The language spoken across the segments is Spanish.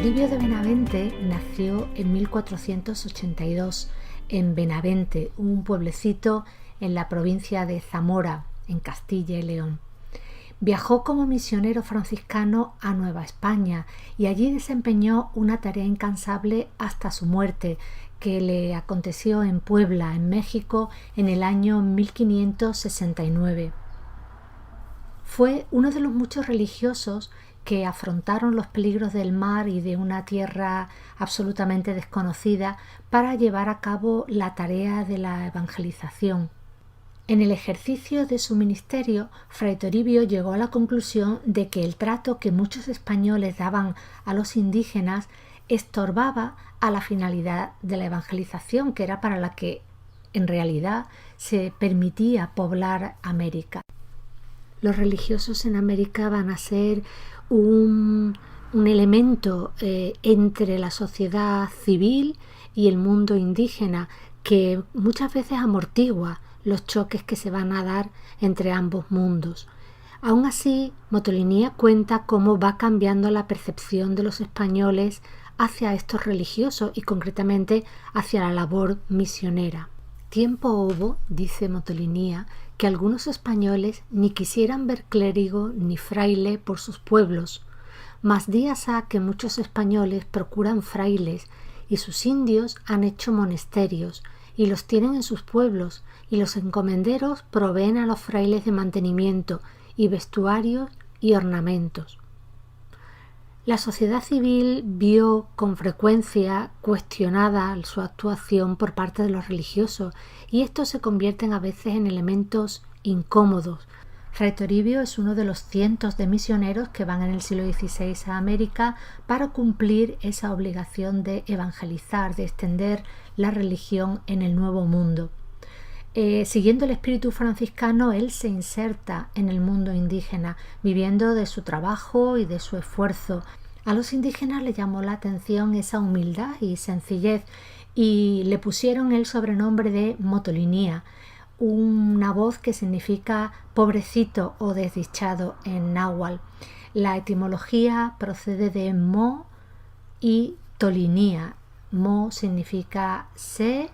Toribio de Benavente nació en 1482 en Benavente, un pueblecito en la provincia de Zamora, en Castilla y León. Viajó como misionero franciscano a Nueva España y allí desempeñó una tarea incansable hasta su muerte, que le aconteció en Puebla, en México, en el año 1569. Fue uno de los muchos religiosos que afrontaron los peligros del mar y de una tierra absolutamente desconocida para llevar a cabo la tarea de la evangelización. En el ejercicio de su ministerio, Fray Toribio llegó a la conclusión de que el trato que muchos españoles daban a los indígenas estorbaba a la finalidad de la evangelización, que era para la que en realidad se permitía poblar América. Los religiosos en América van a ser un elemento entre la sociedad civil y el mundo indígena que muchas veces amortigua los choques que se van a dar entre ambos mundos. Aún así, Motolinía cuenta cómo va cambiando la percepción de los españoles hacia estos religiosos y concretamente hacia la labor misionera. Tiempo hubo, dice Motolinía, que algunos españoles ni quisieran ver clérigo ni fraile por sus pueblos, mas días ha que muchos españoles procuran frailes y sus indios han hecho monasterios y los tienen en sus pueblos y los encomenderos proveen a los frailes de mantenimiento y vestuarios y ornamentos. La sociedad civil vio con frecuencia cuestionada su actuación por parte de los religiosos y estos se convierten a veces en elementos incómodos. Fray Toribio es uno de los cientos de misioneros que van en el siglo XVI a América para cumplir esa obligación de evangelizar, de extender la religión en el Nuevo Mundo. Siguiendo el espíritu franciscano, él se inserta en el mundo indígena, viviendo de su trabajo y de su esfuerzo. A los indígenas les llamó la atención esa humildad y sencillez y le pusieron el sobrenombre de Motolinía, una voz que significa pobrecito o desdichado en náhuatl. La etimología procede de mo y tolinía. Mo significa sé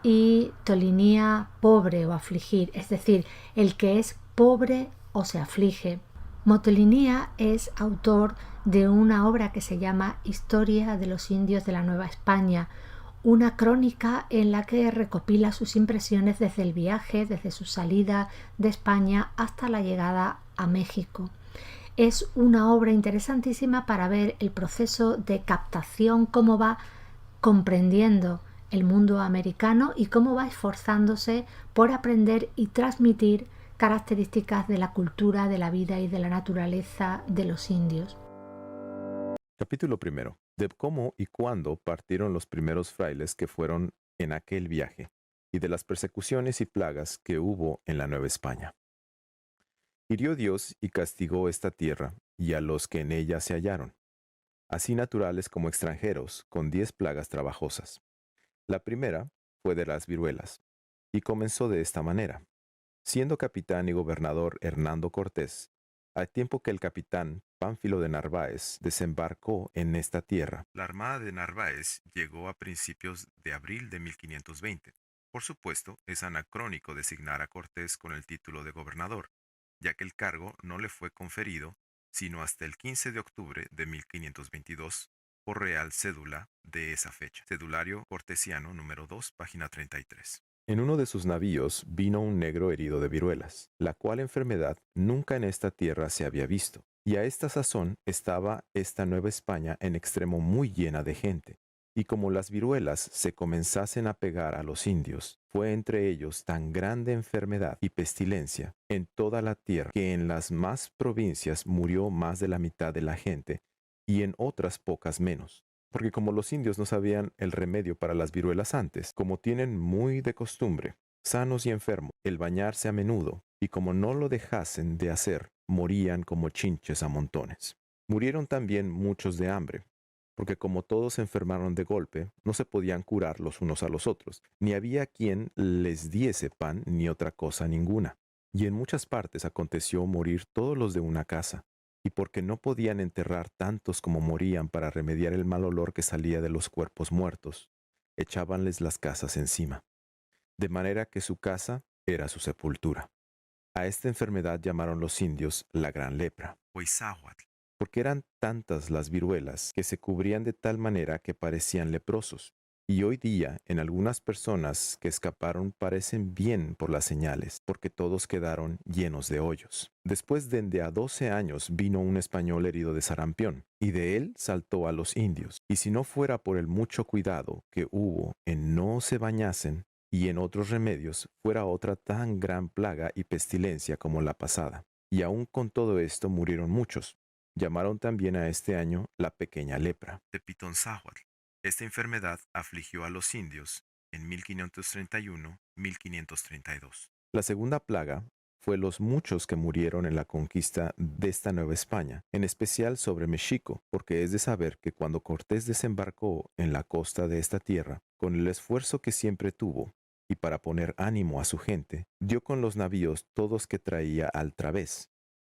y tolinía pobre o afligir, es decir, el que es pobre o se aflige. Motolinía es autor de una obra que se llama Historia de los indios de la Nueva España, una crónica en la que recopila sus impresiones desde el viaje, desde su salida de España hasta la llegada a México. Es una obra interesantísima para ver el proceso de captación, cómo va comprendiendo el mundo americano y cómo va esforzándose por aprender y transmitir características de la cultura, de la vida y de la naturaleza de los indios. Capítulo 1. De cómo y cuándo partieron los primeros frailes que fueron en aquel viaje, y de las persecuciones y plagas que hubo en la Nueva España. Hirió Dios y castigó esta tierra y a los que en ella se hallaron, así naturales como extranjeros, con 10 plagas trabajosas. La primera fue de las viruelas, y comenzó de esta manera. Siendo capitán y gobernador Hernando Cortés, al tiempo que el capitán Pánfilo de Narváez desembarcó en esta tierra, la armada de Narváez llegó a principios de abril de 1520. Por supuesto, es anacrónico designar a Cortés con el título de gobernador, ya que el cargo no le fue conferido sino hasta el 15 de octubre de 1522, por real cédula de esa fecha. Cedulario Cortesiano número 2, página 33. En uno de sus navíos vino un negro herido de viruelas, la cual enfermedad nunca en esta tierra se había visto, y a esta sazón estaba esta Nueva España en extremo muy llena de gente. Y como las viruelas se comenzasen a pegar a los indios, fue entre ellos tan grande enfermedad y pestilencia en toda la tierra, que en las más provincias murió más de la mitad de la gente, y en otras pocas menos. Porque como los indios no sabían el remedio para las viruelas antes, como tienen muy de costumbre, sanos y enfermos, el bañarse a menudo, y como no lo dejasen de hacer, morían como chinches a montones. Murieron también muchos de hambre, porque como todos se enfermaron de golpe, no se podían curar los unos a los otros, ni había quien les diese pan ni otra cosa ninguna. Y en muchas partes aconteció morir todos los de una casa, y porque no podían enterrar tantos como morían para remediar el mal olor que salía de los cuerpos muertos, echábanles las casas encima, de manera que su casa era su sepultura. A esta enfermedad llamaron los indios la gran lepra, o izáhuatl, porque eran tantas las viruelas que se cubrían de tal manera que parecían leprosos. Y hoy día, en algunas personas que escaparon parecen bien por las señales, porque todos quedaron llenos de hoyos. Después de a 12 años vino un español herido de sarampión, y de él saltó a los indios. Y si no fuera por el mucho cuidado que hubo en no se bañasen, y en otros remedios, fuera otra tan gran plaga y pestilencia como la pasada. Y aun con todo esto murieron muchos. Llamaron también a este año la pequeña lepra, Tepitonzáhuatl. Esta enfermedad afligió a los indios en 1531-1532. La segunda plaga fue los muchos que murieron en la conquista de esta Nueva España, en especial sobre México, porque es de saber que cuando Cortés desembarcó en la costa de esta tierra, con el esfuerzo que siempre tuvo, y para poner ánimo a su gente, dio con los navíos todos que traía al través,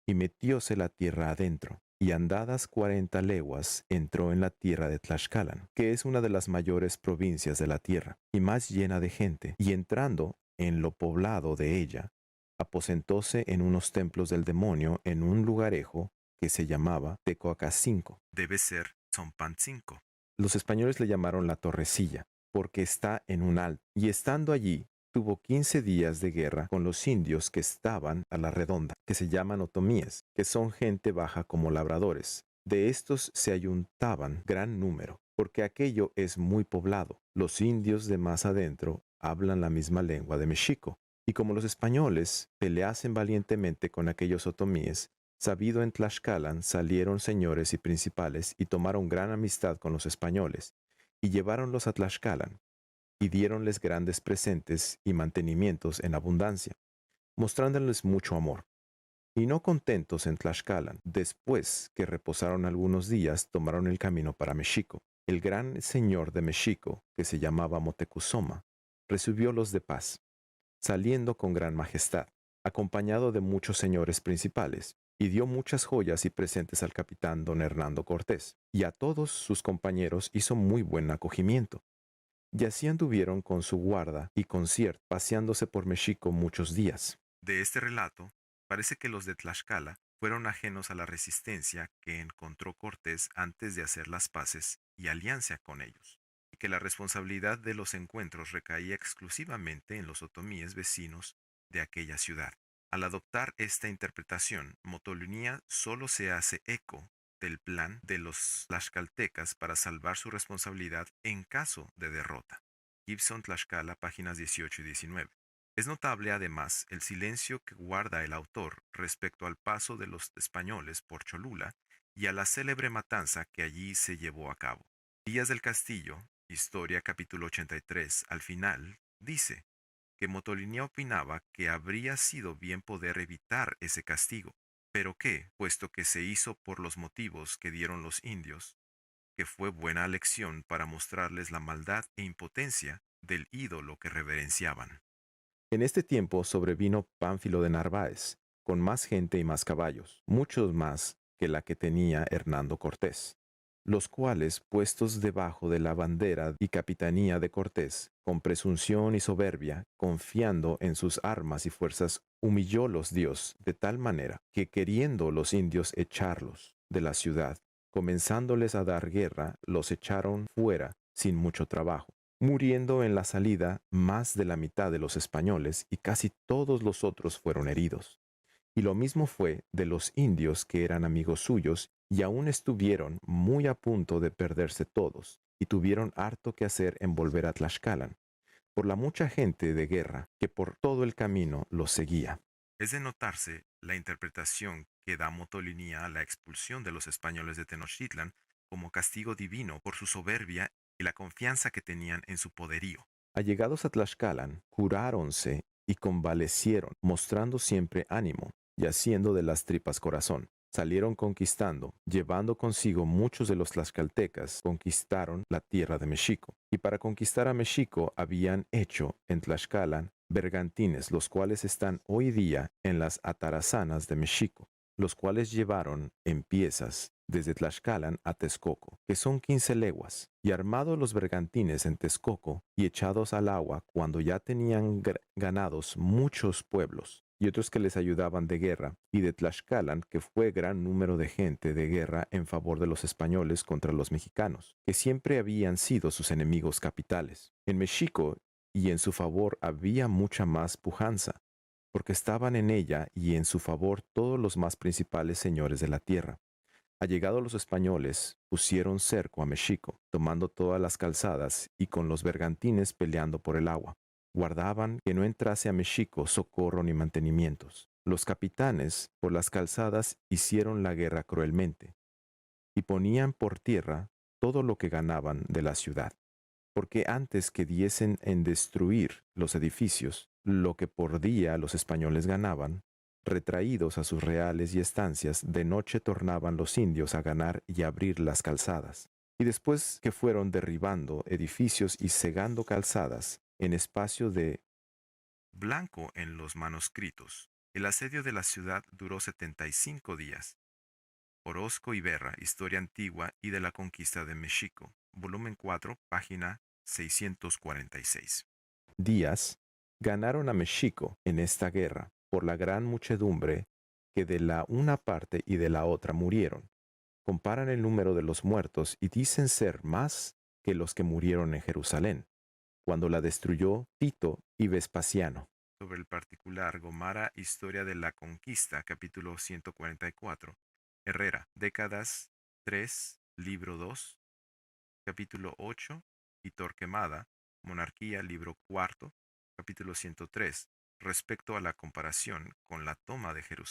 y metióse la tierra adentro, y andadas 40 leguas entró en la tierra de Tlaxcalan, que es una de las mayores provincias de la tierra, y más llena de gente, y entrando en lo poblado de ella, aposentóse en unos templos del demonio en un lugarejo que se llamaba Tecoacacinco. Debe ser Zompancinco. Los españoles le llamaron la Torrecilla, porque está en un alto, y estando allí, tuvo 15 días de guerra con los indios que estaban a la redonda, que se llaman otomíes, que son gente baja como labradores. De estos se ayuntaban gran número, porque aquello es muy poblado. Los indios de más adentro hablan la misma lengua de México, y como los españoles peleasen valientemente con aquellos otomíes, sabido en Tlaxcalan salieron señores y principales y tomaron gran amistad con los españoles, y lleváronlos a Tlaxcalan, y diéronles grandes presentes y mantenimientos en abundancia, mostrándoles mucho amor. Y no contentos en Tlaxcalan, después que reposaron algunos días, tomaron el camino para México. El gran señor de México, que se llamaba Motecuzoma, recibiólos de paz, saliendo con gran majestad, acompañado de muchos señores principales, y dio muchas joyas y presentes al capitán don Hernando Cortés, y a todos sus compañeros hizo muy buen acogimiento. Y así anduvieron con su guarda y concierto, paseándose por México muchos días. De este relato, parece que los de Tlaxcala fueron ajenos a la resistencia que encontró Cortés antes de hacer las paces y alianza con ellos, y que la responsabilidad de los encuentros recaía exclusivamente en los otomíes vecinos de aquella ciudad. Al adoptar esta interpretación, Motolinía solo se hace eco del plan de los tlaxcaltecas para salvar su responsabilidad en caso de derrota. Gibson Tlaxcala, páginas 18 y 19. Es notable además el silencio que guarda el autor respecto al paso de los españoles por Cholula y a la célebre matanza que allí se llevó a cabo. Díaz del Castillo, Historia capítulo 83, al final, dice que Motolinía opinaba que habría sido bien poder evitar ese castigo, pero que, puesto que se hizo por los motivos que dieron los indios, que fue buena lección para mostrarles la maldad e impotencia del ídolo que reverenciaban. En este tiempo sobrevino Pánfilo de Narváez, con más gente y más caballos, muchos más que la que tenía Hernando Cortés, los cuales, puestos debajo de la bandera y capitanía de Cortés, con presunción y soberbia, confiando en sus armas y fuerzas, humillólos Dios de tal manera que queriendo los indios echarlos de la ciudad, comenzándoles a dar guerra, los echaron fuera sin mucho trabajo, muriendo en la salida más de la mitad de los españoles y casi todos los otros fueron heridos. Y lo mismo fue de los indios que eran amigos suyos y aún estuvieron muy a punto de perderse todos y tuvieron harto que hacer en volver a Tlaxcalan, por la mucha gente de guerra que por todo el camino los seguía. Es de notarse la interpretación que da Motolinía a la expulsión de los españoles de Tenochtitlan como castigo divino por su soberbia y la confianza que tenían en su poderío. Allegados a Tlaxcalan, curáronse y convalecieron, mostrando siempre ánimo y haciendo de las tripas corazón. Salieron conquistando, llevando consigo muchos de los tlaxcaltecas, conquistaron la tierra de México. Y para conquistar a México habían hecho en Tlaxcalan bergantines, los cuales están hoy día en las atarazanas de México. los cuales llevaron en piezas desde Tlaxcalan a Texcoco, que son 15 leguas, y armados los bergantines en Texcoco y echados al agua cuando ya tenían ganados muchos pueblos, y otros que les ayudaban de guerra, y de Tlaxcalan, que fue gran número de gente de guerra en favor de los españoles contra los mexicanos, que siempre habían sido sus enemigos capitales. En Mexico y en su favor había mucha más pujanza, porque estaban en ella y en su favor todos los más principales señores de la tierra. Allegados los españoles, pusieron cerco a Mexico, tomando todas las calzadas y con los bergantines peleando por el agua. Guardaban que no entrase a Mexico socorro ni mantenimientos. Los capitanes, por las calzadas, hicieron la guerra cruelmente, y ponían por tierra todo lo que ganaban de la ciudad, porque antes que diesen en destruir los edificios, lo que por día los españoles ganaban, retraídos a sus reales y estancias, de noche tornaban los indios a ganar y abrir las calzadas. Y después que fueron derribando edificios y cegando calzadas, en espacio de blanco en los manuscritos, el asedio de la ciudad duró 75 días. Orozco y Berra, Historia Antigua y de la Conquista de México, volumen 4, página 646. Díaz ganaron a México en esta guerra por la gran muchedumbre que de la una parte y de la otra murieron. Comparan el número de los muertos y dicen ser más que los que murieron en Jerusalén, cuando la destruyó Tito y Vespasiano. Sobre el particular, Gomara, Historia de la Conquista, capítulo 144. Herrera, Décadas 3, libro 2, capítulo 8, y Torquemada, Monarquía, libro 4, capítulo 103, respecto a la comparación con la toma de Jerusalén.